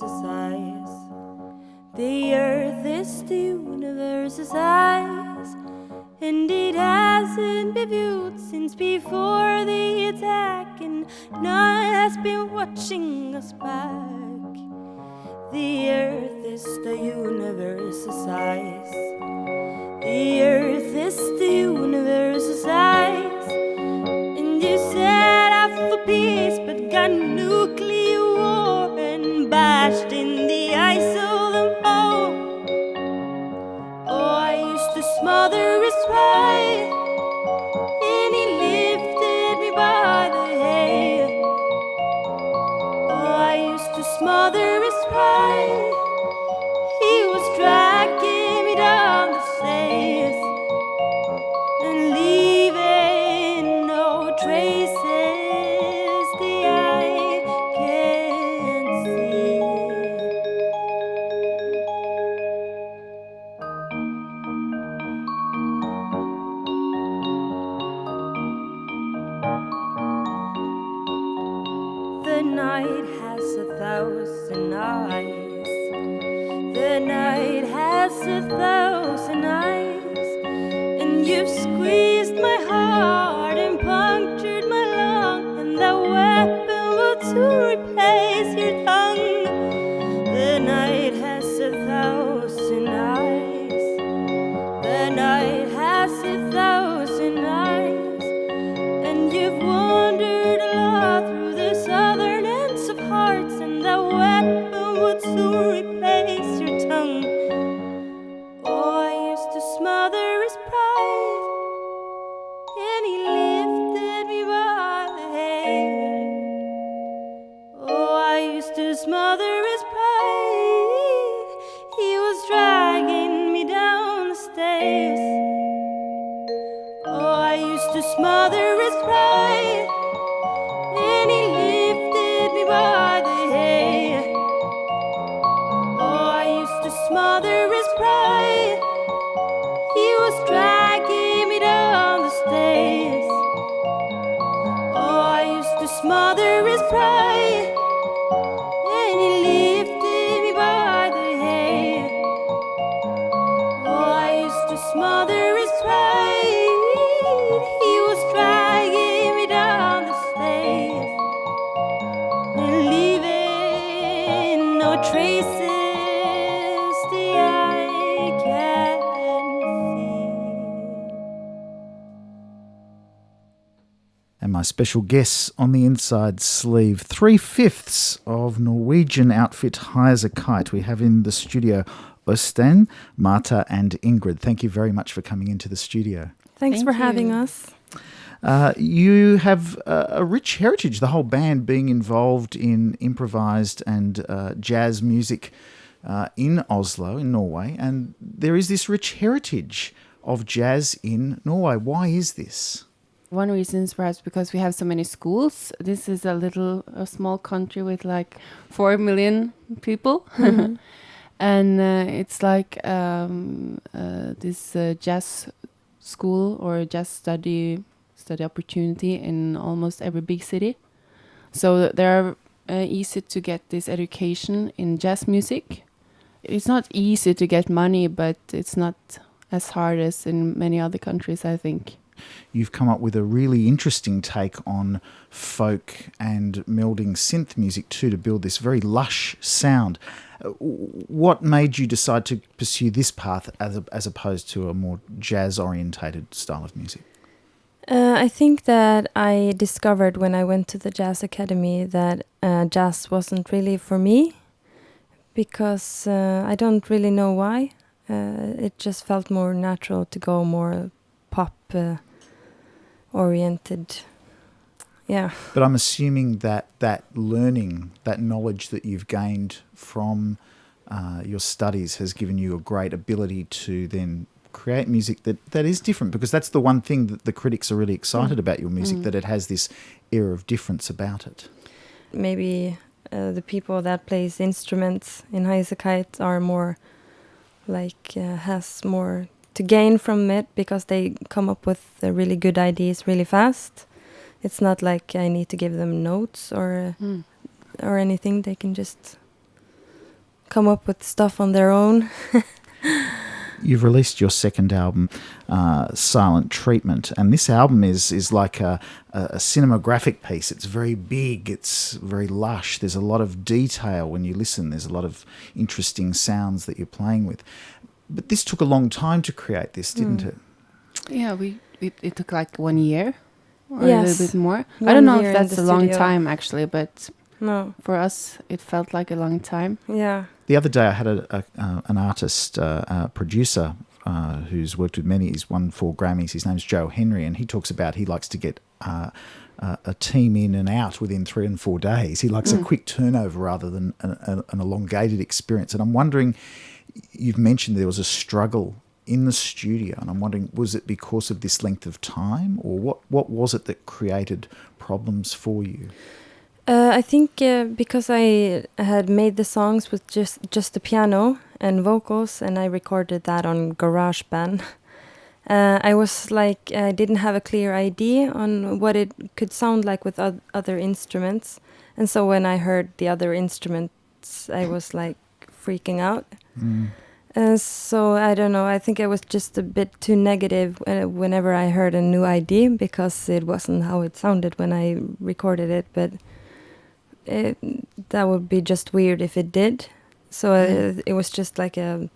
universe's eyes. The earth is the universe's eyes, and it hasn't been viewed since before the attack, and none has been watching us back. The earth is the universe's eyes. The earth is the universe's eyes, and you set out for peace but got nuclear war and bashed in the eyes of them all. Oh, I used to smother his pride, and he lifted me by the head. Oh, I used to smother his pride, he was dragging me down the stairs and leaving no traces the eye can see. The night has 1,000 eyes. The night has 1,000 eyes, and you've squeezed my heart and punctured my lung, and the weapon will to replace your tongue. The night has 1,000 eyes. The night has 1,000 eyes, and you've wandered a lot through the southern ends of hearts, and the weapon will to replace your tongue. Oh, I used to smother his pride, and he lifted me by the head. Oh, I used to smother his pride, he was dragging me down the stairs. Oh, I used to smother his pride, and he lifted me by the head. Oh, I used to smother his pride, he was dragging me down the stairs. Oh, I used to smother his pride, and he lifted me by the head. Oh, I used to smother his pride, he was dragging me down the stairs and leaving no traces the eye can see. And my special guests on the inside sleeve, 3/5 of Norwegian outfit Highasakite. We have in the studio Øystein, Marte and Ingrid. Thank you very much for coming into the studio. Thanks for having us. You have a rich heritage, the whole band being involved in improvised and jazz music in Oslo, in Norway. And there is this rich heritage of jazz in Norway. Why is this? One reason is perhaps because we have so many schools. This is a small country with like 4 million people. Mm-hmm. And it's like this jazz school or jazz study opportunity in almost every big city. So they're easy to get this education in jazz music. It's not easy to get money, but it's not as hard as in many other countries, I think. You've come up with a really interesting take on folk and melding synth music too to build this very lush sound. What made you decide to pursue this path as opposed to a more jazz-orientated style of music? I think that I discovered when I went to the jazz academy that jazz wasn't really for me, because I don't really know why. It just felt more natural to go more pop oriented. Yeah. But I'm assuming that learning, that knowledge that you've gained from your studies has given you a great ability to then create music that is different, because that's the one thing that the critics are really excited about your music, that it has this air of difference about it. Maybe the people that plays instruments in Highasakite are more like has more to gain from it, because they come up with really good ideas really fast. It's not like I need to give them notes or anything. They can just come up with stuff on their own. You've released your second album, Silent Treatment, and this album is like a cinematographic piece. It's very big, it's very lush, there's a lot of detail when you listen, there's a lot of interesting sounds that you're playing with. But this took a long time to create this, didn't it? Yeah, it took like 1 year or a Yes. little bit more. I 1 don't know year if in that's the a long studio. time actually, but No. for us it felt like a long time. Yeah. The other day I had an artist, producer, who's worked with many. He's won 4 Grammys. His name's Joe Henry, and he talks about he likes to get a team in and out within 3 and 4 days. He likes a quick turnover rather than an elongated experience. And I'm wondering, you've mentioned there was a struggle in the studio, and I'm wondering, was it because of this length of time, or what was it that created problems for you? I think because I had made the songs with just the piano and vocals, and I recorded that on GarageBand. I was like, I didn't have a clear idea on what it could sound like with other instruments. And so when I heard the other instruments, I was like freaking out. So I don't know, I think I was just a bit too negative whenever I heard a new idea, because it wasn't how it sounded when I recorded it. But that would be just weird if it did. So it was just like a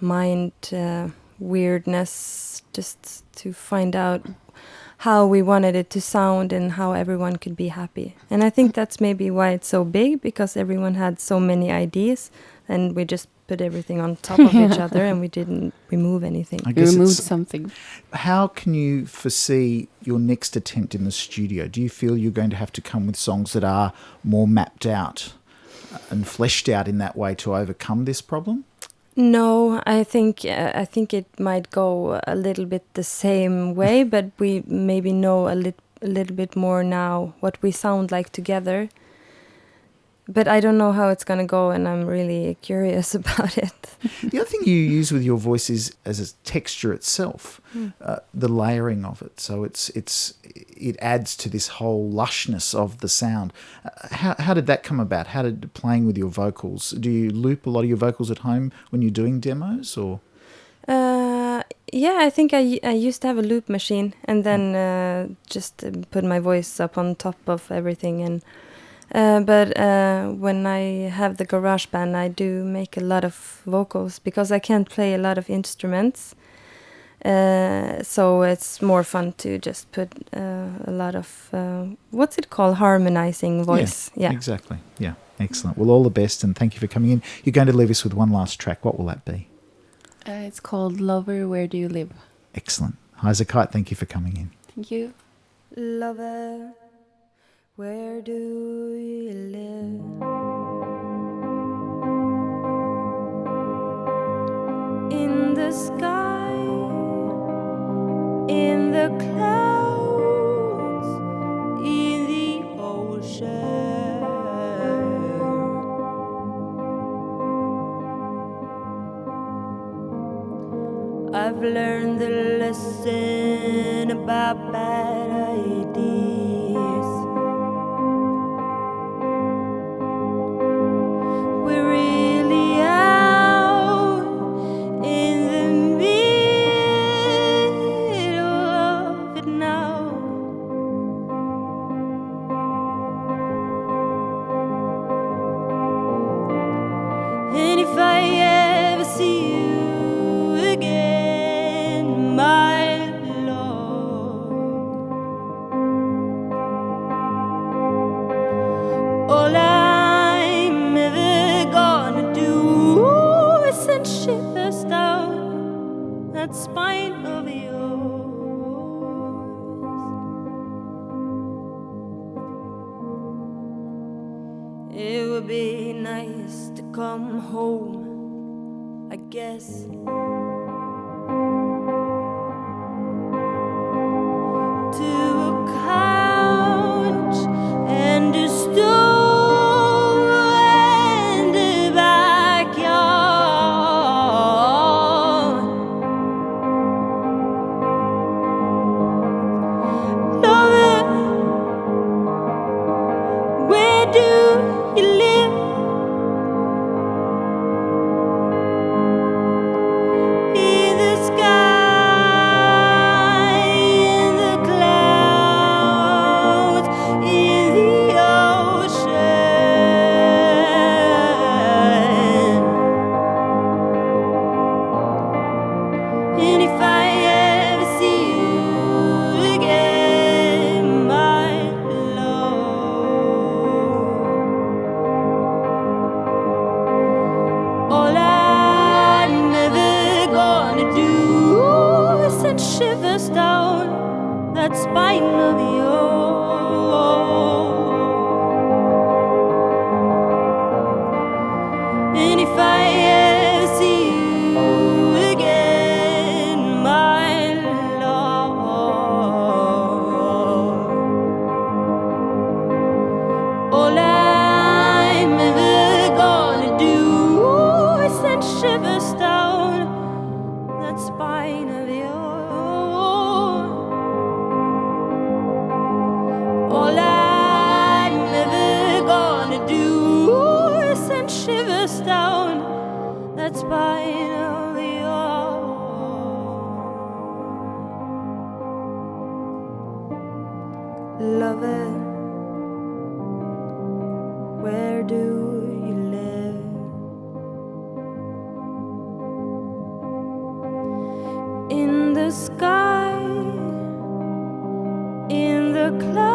mind weirdness, just to find out how we wanted it to sound and how everyone could be happy. And I think that's maybe why it's so big, because everyone had so many ideas, and we just put everything on top of each other, and we didn't remove anything. I We guess removed it's, something. how can you foresee your next attempt in the studio? Do you feel you're going to have to come with songs that are more mapped out and fleshed out in that way to overcome this problem? No, I think it might go a little bit the same way, but we maybe know a little bit more now what we sound like together. But I don't know how it's going to go, and I'm really curious about it. The other thing you use with your voice is as a texture itself, the layering of it. So it adds to this whole lushness of the sound. How did that come about? How did playing with your vocals? Do you loop a lot of your vocals at home when you're doing demos, or? Yeah, I think I used to have a loop machine, and then just put my voice up on top of everything. And but when I have the GarageBand, I do make a lot of vocals, because I can't play a lot of instruments. So it's more fun to just put a lot of what's it called, harmonizing voice. Yeah. Exactly. Yeah, excellent. Well, all the best, and thank you for coming in. You're going to leave us with one last track. What will that be? It's called Lover, Where Do You Live? Excellent. Highasakite, thank you for coming in. Thank you. Lover, where do you live? In the sky, in the clouds, in the ocean. I've learned the lesson about bad ideas. We're really out in the middle of it now. And if I ever see you again, my love, all I'm ever gonna do is send shivers down that spine of yours. It would be nice to come home, I guess. To a couch and a stove and a backyard. Lover, where do you live? spinal yard. Love it. Where do you live? In the sky, in the clouds.